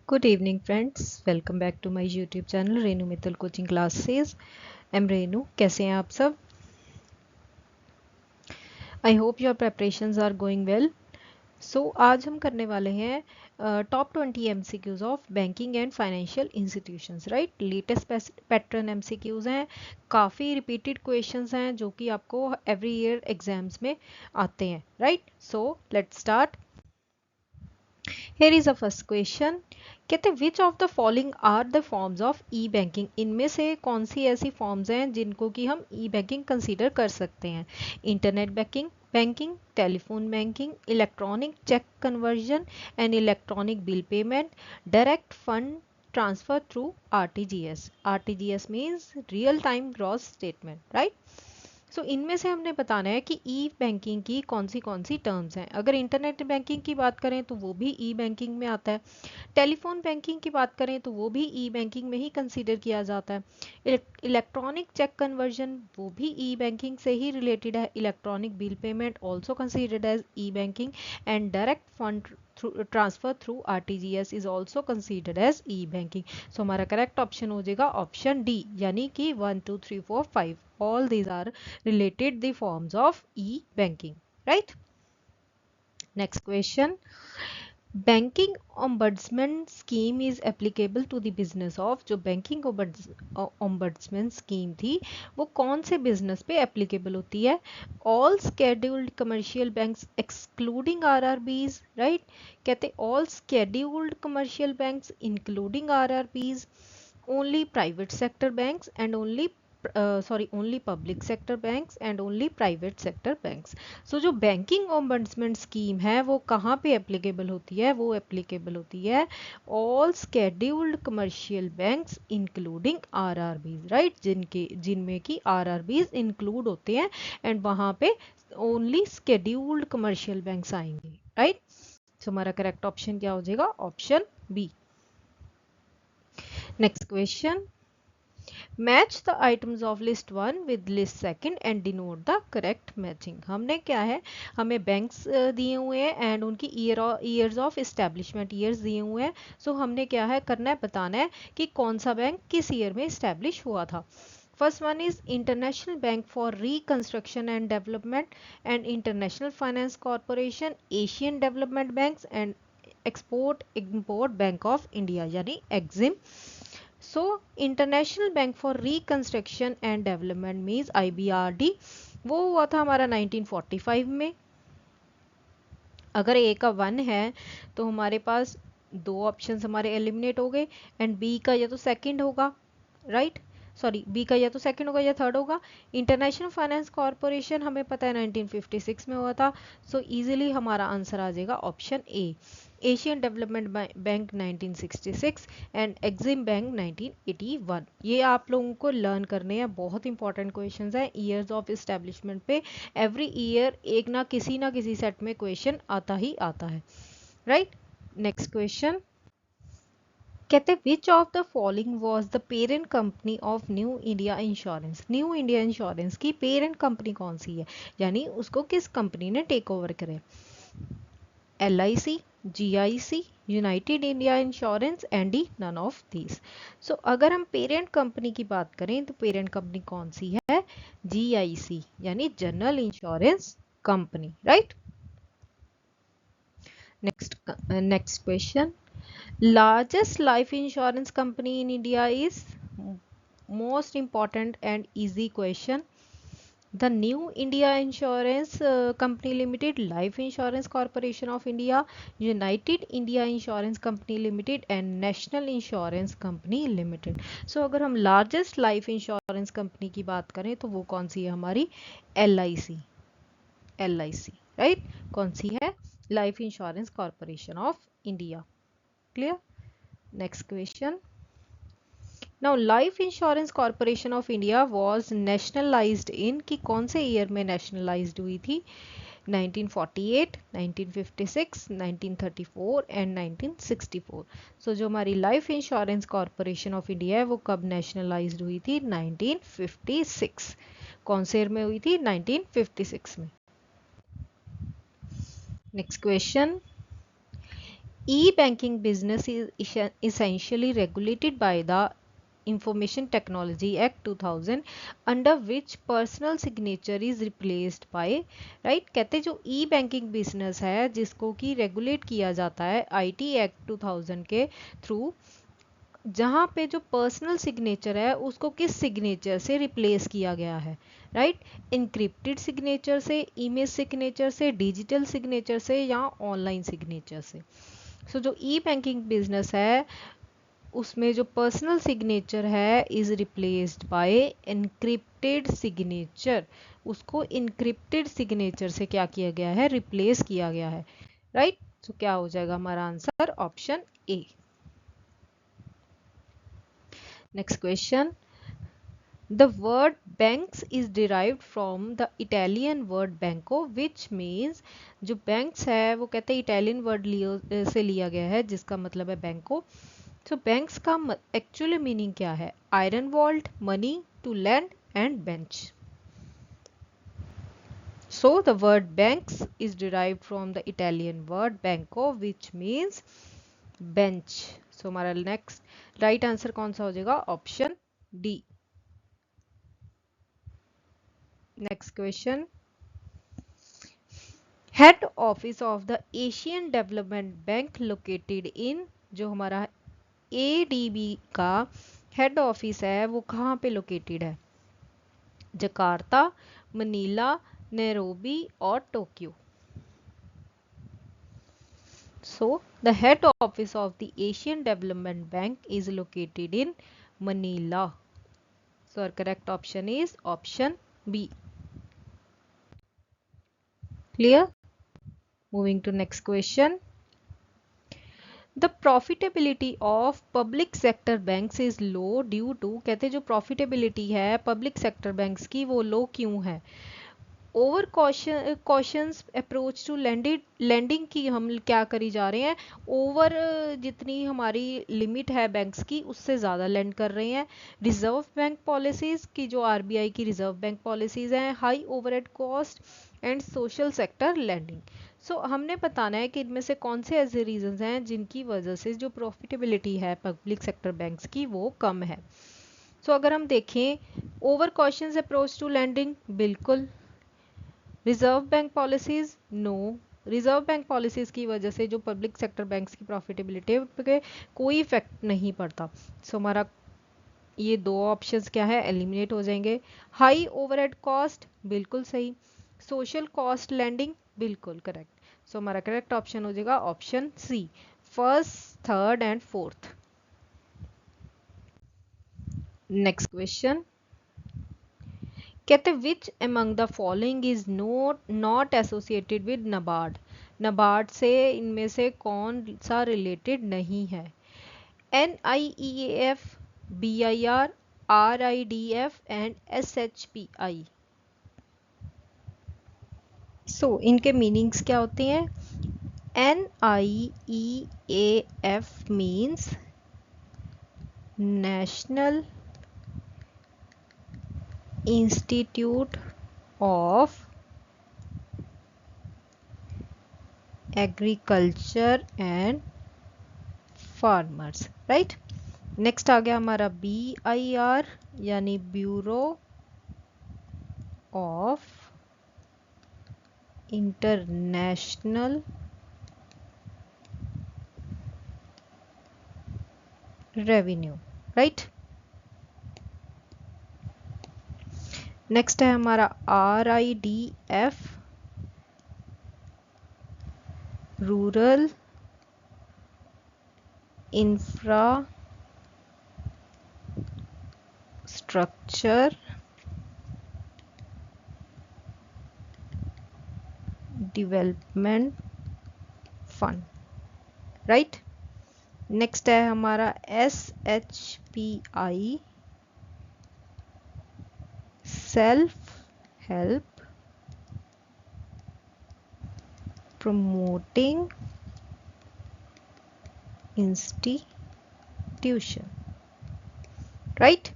Good evening friends, welcome back to my YouTube channel Renu Mittal coaching classes. I'm Renu. कैसे हैं आप सब? I hope your preparations are going well. So आज हम करने वाले हैं top 20 MCQs of banking and financial institutions, right. Latest pattern MCQs हैं, काफ़ी रिपीटेड क्वेश्चंस हैं जो कि आपको एवरी ईयर एग्जाम्स में आते हैं, right. So let's start. Here is the first question. कहते हैं which of the following are the forms of e banking. इनमें से कौन सी ऐसी फॉर्म्स हैं जिनको कि हम ई बैंकिंग कंसीडर कर सकते हैं? Internet banking, telephone banking, electronic cheque conversion and electronic bill payment, direct fund transfer through RTGS. RTGS means real time gross statement, right. So इनमें से हमने बताना है कि ई बैंकिंग की कौन सी टर्म्स हैं। अगर इंटरनेट बैंकिंग की बात करें तो वो भी ई बैंकिंग में आता है। टेलीफोन बैंकिंग की बात करें तो वो भी ई बैंकिंग में ही कंसीडर किया जाता है। इलेक्ट्रॉनिक चेक कन्वर्जन वो भी ई बैंकिंग से ही रिलेटेड है। Electronic bill payment also considered as e banking and direct fund transfer through RTGS is also considered as e banking. So हमारा करेक्ट ऑप्शन हो जाएगा ऑप्शन डी, यानी कि 1 2 3 4 5 all these are related the forms of e-banking, right? Next question. Banking ombudsman scheme is applicable to the business of। जो banking ombudsman scheme थी वो कौन से business पे applicable होती है? All scheduled commercial banks excluding RRBs, right? कहते all scheduled commercial banks including RRBs, only private sector banks and only public sector banks and only private sector banks. So जो banking ombudsman scheme है वो कहाँ पे applicable होती है? वो applicable होती है all scheduled commercial banks including RRBs, right. जिनमें कि आरआरबीज इंक्लूड होते हैं एंड वहाँ पे ओनली स्केड्यूल्ड कमर्शियल बैंक्स आएंगे, राइट। सो हमारा करेक्ट ऑप्शन क्या हो जाएगा? Option B. Next question. Match the items of list 1 with list 2 and denote the correct matching. हमने क्या है, हमें बैंक्स दिए हुए हैं एंड उनकी ईयर्स ऑफ एस्टेब्लिशमेंट ईयर्स दिए हुए हैं। सो हमने क्या है करना है, बताना है कि कौन सा बैंक किस ईयर में इस्टेब्लिश हुआ था। First one is international bank for reconstruction and development and international finance corporation, Asian development banks and export import bank of India यानी EXIM. So international bank for reconstruction and development means IBRD, वो हुआ था हमारा 1945 में। अगर ए का 1 है तो हमारे पास दो ऑप्शंस हमारे एलिमिनेट हो गए एंड बी का या तो सेकंड होगा, राइट। सॉरी, बी का या तो सेकंड होगा या थर्ड होगा। इंटरनेशनल फाइनेंस कॉरपोरेशन हमें पता है 1956 में हुआ था। सो इजीली हमारा आंसर आ जाएगा option A, Asian Development bank 1966 and Exim bank 1981। ये आप लोगों को लर्न करने हैं, बहुत इंपॉर्टेंट क्वेश्चंस हैं ईयर्स ऑफ एस्टेब्लिशमेंट पे। एवरी ईयर एक ना किसी सेट में क्वेश्चन आता ही आता है, राइट। Next question. कहते हैं which of the following was the parent company of New India Insurance. New India Insurance की पेरेंट कंपनी कौन सी है, यानी उसको किस कंपनी ने टेक ओवर करे? LIC, GIC, United India Insurance, and D none of these. So अगर हम पेरेंट कंपनी की बात करें तो पेरेंट कंपनी कौन सी है? GIC यानी general insurance company, right. Next question. Largest life insurance company in India is. Most important and easy question. The New India Insurance Company Limited, Life Insurance Corporation of India, United India Insurance Company Limited and National Insurance Company Limited. So अगर हम largest life insurance company की बात करें तो वो कौन सी है हमारी? LIC, right? कौन सी है? Life Insurance Corporation of India. Clear? Next question. Now Life Insurance Corporation of India was nationalised in, कि कौन से ईयर में नेशनलाइज्ड हुई थी? 1948, 1956, 1934 एंड 1964। सो जो हमारी life Insurance Corporation of India है वो कब नेशनलाइज्ड हुई थी? 1956। कौन से ईयर में हुई थी? 1956 में। Next question. E-banking business is essentially regulated by the Information Technology Act 2000, under which personal signature is replaced by, right, कहते जो ई बैंकिंग बिजनेस है जिसको कि रेगुलेट किया जाता है आईटी एक्ट 2000 के थ्रू, जहाँ पे जो पर्सनल सिग्नेचर है उसको किस सिग्नेचर से रिप्लेस किया गया है, राइट, इनक्रिप्टेड सिग्नेचर से, इमेज सिग्नेचर से, डिजिटल सिग्नेचर से या ऑनलाइन सिग्नेचर से। सो जो ई बैंकिंग बिजनेस है उसमें जो पर्सनल सिग्नेचर है is replaced by encrypted signature, उसको इनक्रिप्टेड सिग्नेचर से क्या किया गया है, रिप्लेस किया गया है, राइट। तो क्या हो जाएगा हमारा answer, option A. Next question, the word banks is derived from the Italian word banco which means, जो banks है वो कहते हैं इटालियन वर्ड से लिया गया है जिसका मतलब है बैंको। तो बैंक्स का एक्चुअली मीनिंग क्या है, iron vault, money, to land and bench. So the word banks is derived from the Italian word banco which means bench। So हमारा नेक्स्ट राइट आंसर कौन सा हो जाएगा, option D. Next question, head office of the Asian Development bank located in, जो हमारा ADB का head office है वो कहाँ पे लोकेटेड है, जकार्ता, मनीला, नैरोबी और Tokyo. So the head office of the Asian Development Bank is located in Manila. So our correct option is option B. Clear? Moving to next question. The profitability of public sector banks is low due to, कहते जो profitability है public sector banks की वो low क्यों है, over cautious approach to landing की हम क्या करी जा रहे हैं, ओवर जितनी हमारी लिमिट है बैंक्स की उससे ज़्यादा लैंड कर रहे हैं। रिजर्व बैंक पॉलिसीज़ की, जो आरबीआई की रिजर्व बैंक पॉलिसीज़ हैं, high overhead cost and social sector lending. So हमने बताना है कि इनमें से कौन से ऐसे रीजंस हैं जिनकी वजह से जो प्रॉफिटेबिलिटी है पब्लिक सेक्टर बैंक्स की वो कम है। सो अगर हम देखें, over cautious approach to lending, बिल्कुल। Reserve Bank policies, no, Reserve Bank policies की वजह से जो पब्लिक सेक्टर बैंक्स की प्रॉफिटेबिलिटी पे कोई इफेक्ट नहीं पड़ता। सो हमारा ये दो ऑप्शंस क्या है, एलिमिनेट हो जाएंगे। हाई ओवरहेड कॉस्ट, बिल्कुल सही। सोशल कॉस्ट लैंडिंग, बिल्कुल करेक्ट। सो हमारा करेक्ट ऑप्शन हो जाएगा option C, first, third and fourth. Next question, कहते which among the following is not associated with NABARD, NABARD से इनमें से कौन सा रिलेटेड नहीं है, NIEAF, BIR, RIDF and SHPI। So इनके मीनिंग्स क्या होते हैं, NIEAF means national institute of agriculture and farmers, right. Next आ गया हमारा BIR यानी bureau of international revenue, right. Next है हमारा RIDF, rural infrastructure development fund, right. Next है हमारा SHPI, self help promoting institution, right.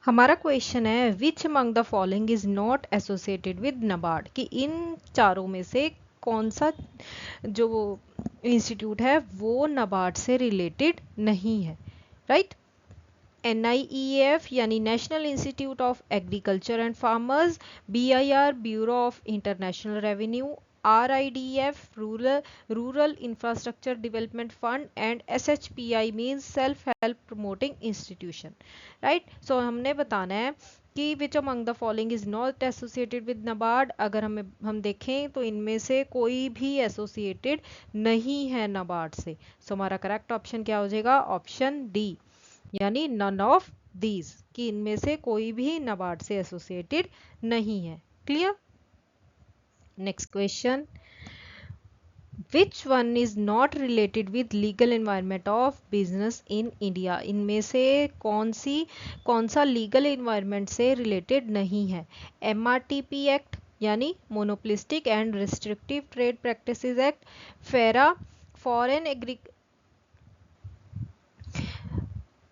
हमारा क्वेश्चन है which among the following is not associated with NABARD, कि इन चारों में से कौन सा जो इंस्टीट्यूट है वो नबार्ड से रिलेटेड नहीं है, राइट। NIEF यानी national institute of agriculture and farmers, BIR bureau of international revenue, RIDF rural infrastructure development fund and SHPI means self help promoting institution, right. So हमने बताना है कि which among the following is not associated with NABARD. अगर हम देखें तो इनमें से कोई भी एसोसिएटेड नहीं है नबार्ड से। सो हमारा करेक्ट ऑप्शन क्या हो जाएगा? ऑप्शन डी, यानी नन ऑफ दीज, कि इनमें से कोई भी नबार्ड से एसोसिएटेड नहीं है। Clear? Next question, which one is not related with legal environment of business in India? इनमें से कौन सा लीगल एनवायरनमेंट से रिलेटेड नहीं है? MRTP एक्ट यानी monopolistic and restrictive trade practices act, FERA foreign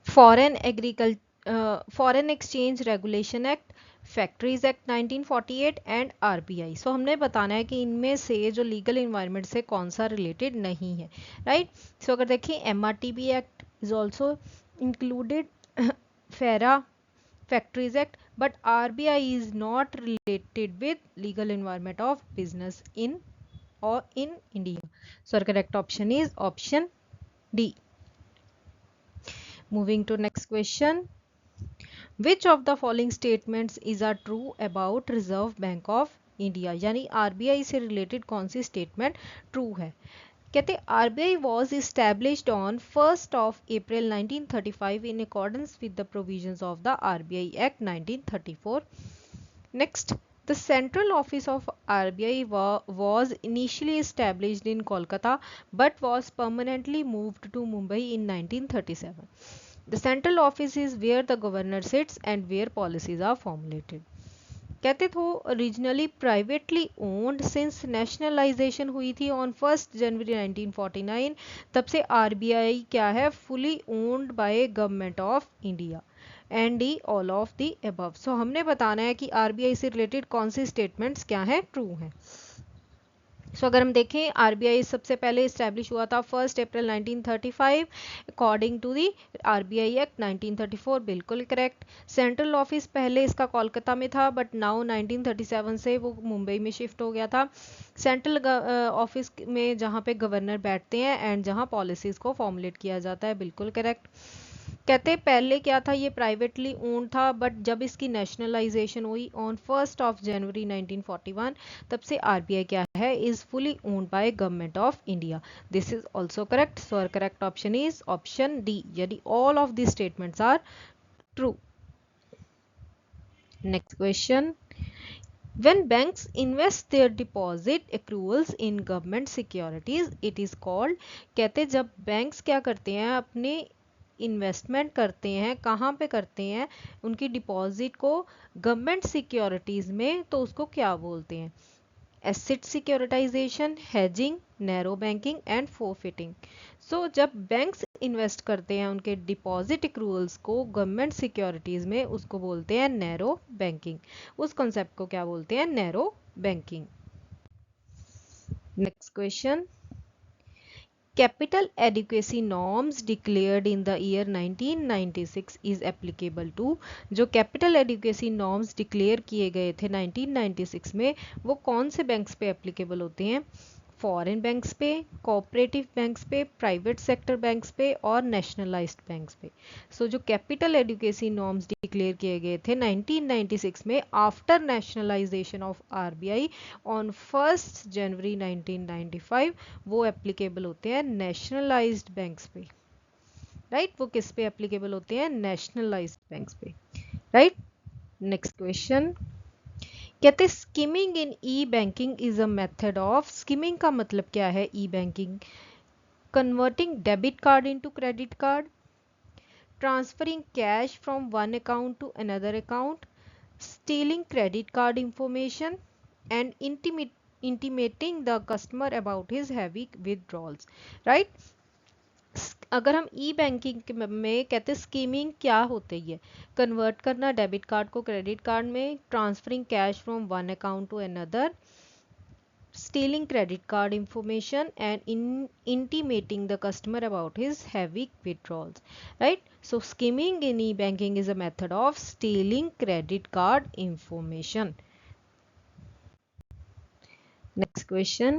foreign exchange regulation act, factories act 1948 and RBI। So हमने बताना है कि इनमें से जो लीगल इन्वायरमेंट से कौन सा रिलेटेड नहीं है, राइट। सो अगर देखें MRTB act is also included, FERA, factories act, but RBI is not related with legal environment of business in और in India. So correct option is option D. Moving to next question. Which of the following statements is a true about Reserve Bank of India? यानी RBI से related कौन सी statement true है? कहते RBI was established on 1st of April 1935 in accordance with the provisions of the RBI Act 1934. Next, the central office of RBI was initially established in Kolkata but was permanently moved to Mumbai in 1937. The central office is where the governor sits and where policies are formulated. कहते थे originally privately owned since nationalisation हुई थी on 1 जनवरी 1949, तब से RBI क्या है? Fully owned by government of India. And D all of the above. So हमने बताना है कि RBI से रिलेटेड कौन सी स्टेटमेंट्स क्या है? ट्रू हैं। सो अगर हम देखें RBI सबसे पहले इस्टेब्लिश हुआ था 1 April 1935 according to the RBI act 1934, बिल्कुल करेक्ट। सेंट्रल ऑफिस पहले इसका कोलकाता में था बट नाउ 1937 से वो मुंबई में शिफ्ट हो गया था। सेंट्रल ऑफिस में जहाँ पे गवर्नर बैठते हैं एंड जहाँ पॉलिसीज को फॉर्मुलेट किया जाता है, बिल्कुल करेक्ट। कहते पहले क्या था? ये प्राइवेटली ओन्ड था बट जब इसकी नेशनलाइजेशन हुई ऑन 1 जनवरी 1941, तब से RBI क्या है? Is fully owned by government of India. This is also correct. So our correct option is option D, यानी all of the statements are true. Next question, when banks invest their deposit accruals in government securities it is called। कहते जब banks क्या करते हैं? अपने investment करते हैं, कहाँ पे करते हैं? उनकी डिपॉजिट को गवर्नमेंट सिक्योरिटीज में, तो उसको क्या बोलते हैं? Asset securitisation, hedging, narrow banking and forfaiting. So जब बैंक्स इन्वेस्ट करते हैं उनके डिपॉजिट एक्रूअल्स को गवर्नमेंट सिक्योरिटीज में, उसको बोलते हैं नैरो बैंकिंग। उस कॉन्सेप्ट को क्या बोलते हैं? Narrow banking. Next question, capital adequacy norms declared in the year 1996 is applicable to। जो capital adequacy norms declare किए गए थे 1996 में, वो कौन से बैंक्स पे applicable होते हैं? फॉरेन बैंक्स पे, कोऑपरेटिव बैंक्स पे, प्राइवेट सेक्टर बैंक्स पे और नेशनलाइज्ड बैंक्स पे। सो जो कैपिटल एडुकेसी नॉर्म्स डिक्लेयर किए गए थे 1996 में after nationalisation of RBI on 1 जनवरी 1995, वो एप्लीकेबल होते हैं नेशनलाइज्ड बैंक्स पे, राइट। वो किस पे एप्लीकेबल होते हैं? नेशनलाइज्ड बैंक्स पे, राइट। नेक्स्ट क्वेश्चन, कहते skimming in e banking is a method of. Skimming का मतलब क्या है? E banking, converting debit card into credit card, transferring cash from one account to another account, stealing credit card information and intimating the customer about his heavy withdrawals, right। अगर हम ई banking में कहते हैं skimming क्या होती है, convert करना debit card को क्रेडिट कार्ड में, transferring cash from one account to another, stealing credit card information and intimating the customer about his heavy withdrawals, right? So skimming in e-banking is a method of stealing credit card information. Next question,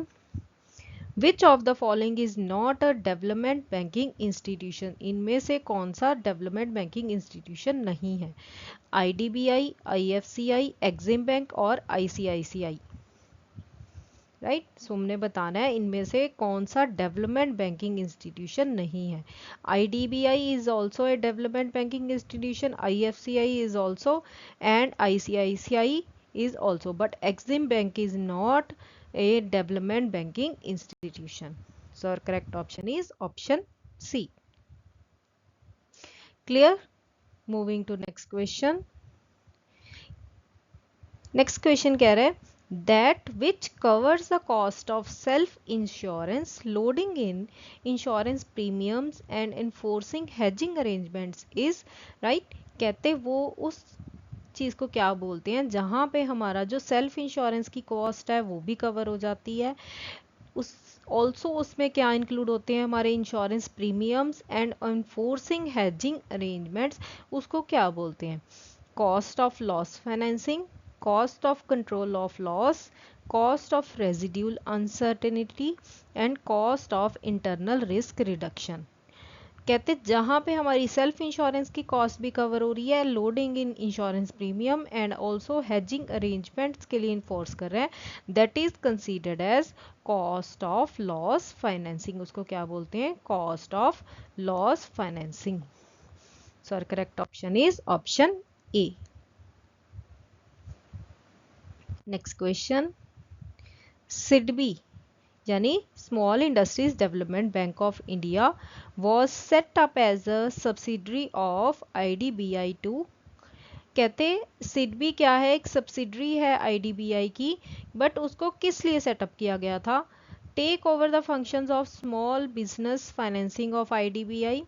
which of the following is not a development banking institution? इनमें से कौन सा development banking institution नहीं है? IDBI, IFCI, Exim Bank और ICICI, right so हमने बताना है इनमें से कौन सा डेवलपमेंट बैंकिंग इंस्टीट्यूशन नहीं है. IDBI is also a development banking institution, IFCI is also and ICICI is also, but Exim Bank is not a development banking institution. So our correct option is option C. Clear? Moving to next question. Next question कह रहे हैं that which covers the cost of self insurance, loading in insurance premiums and enforcing hedging arrangements is, right? कहते वो उस चीज़ को क्या बोलते हैं जहाँ पे हमारा जो सेल्फ इंश्योरेंस की कॉस्ट है वो भी कवर हो जाती है, उस ऑल्सो उसमें क्या इंक्लूड होते हैं हमारे insurance premiums and enforcing hedging arrangements, उसको क्या बोलते हैं? Cost of loss financing, cost of control of loss, cost of residual uncertainty and cost of internal risk reduction. कहते जहाँ पे हमारी सेल्फ इंश्योरेंस की कॉस्ट भी कवर हो रही है, loading in insurance premium and also hedging arrangements के लिए इन्फोर्स कर रहे हैं, that is considered as cost of loss financing. उसको क्या बोलते हैं? Cost of loss financing. So our correct option is option A. Next question, SIDBI यानी Small Industries Development Bank of India was set up as a subsidiary of IDBI2. कहते सिडबी क्या है? एक subsidiary है IDBI की, बट उसको किस लिए सेटअप किया गया था? Take over the functions of small business financing of IDBI,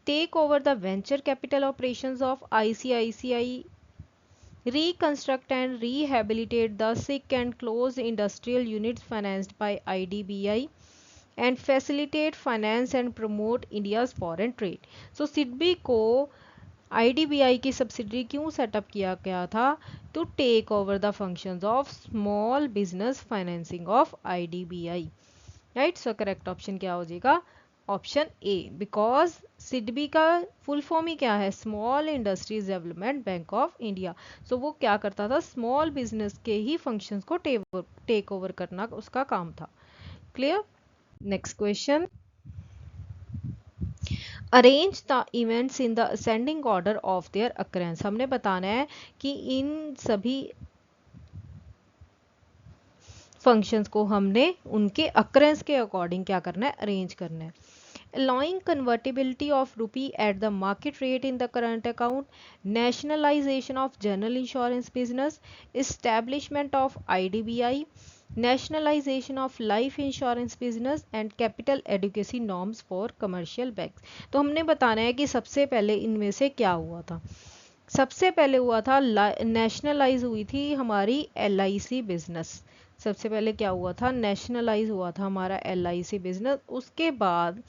take over the venture capital operations of ICICI, reconstruct and rehabilitate the sick and closed industrial units financed by IDBI, and facilitate finance and promote India's foreign trade. So SIDBI को IDBI की subsidiary क्यों set up किया गया था? To take over the functions of small business financing of IDBI, right. So correct option क्या हो जाएगा? Option A, because SIDBI का फुल फॉर्म ही क्या है? Small Industries Development Bank of India. So वो क्या करता था? स्मॉल बिजनेस के ही फंक्शंस को टेक ओवर करना उसका काम था. Clear? Next question, arrange the events in the ascending order of their occurrence. हमने बताना है कि इन सभी फंक्शंस को हमने उनके अकरेंस के अकॉर्डिंग क्या करना है? अरेंज करना है. Allowing convertibility of rupee at the market rate in the current account, nationalization of general insurance business, establishment of IDBI, nationalization of life insurance business and capital adequacy norms for commercial banks. तो हमने बताना है कि सबसे पहले इनमें से क्या हुआ था. सबसे पहले हुआ था नेशनलाइज हुई थी हमारी LIC बिजनेस. सबसे पहले क्या हुआ था? नेशनलाइज हुआ था हमारा LIC बिजनेस. उसके बाद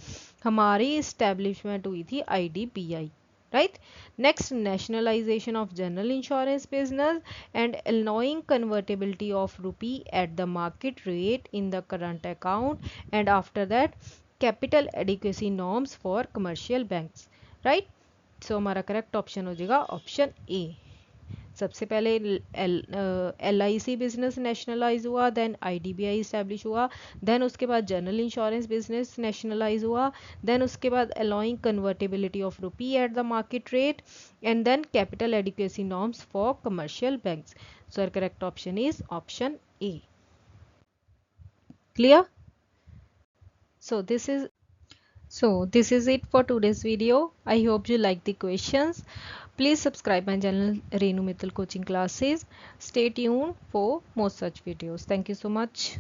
हमारी इस्टेब्लिशमेंट हुई थी IDBI, right. Next, nationalisation of general insurance business and allowing convertibility of rupee at the market rate in the current account, and after that capital adequacy norms for commercial banks, right. So हमारा correct option हो जाएगा option A. सबसे पहले LIC business nationalise हुआ, then IDBI establish हुआ, then उसके बाद general insurance business nationalise हुआ, देन उसके बाद allowing convertibility of rupee at the market rate, and then capital adequacy norms for commercial banks. So correct option is option A. Clear? So this is it for today's video. I hope you like the questions. Please subscribe my channel Renu Mittal Coaching Classes. Stay tuned for more such videos. Thank you so much.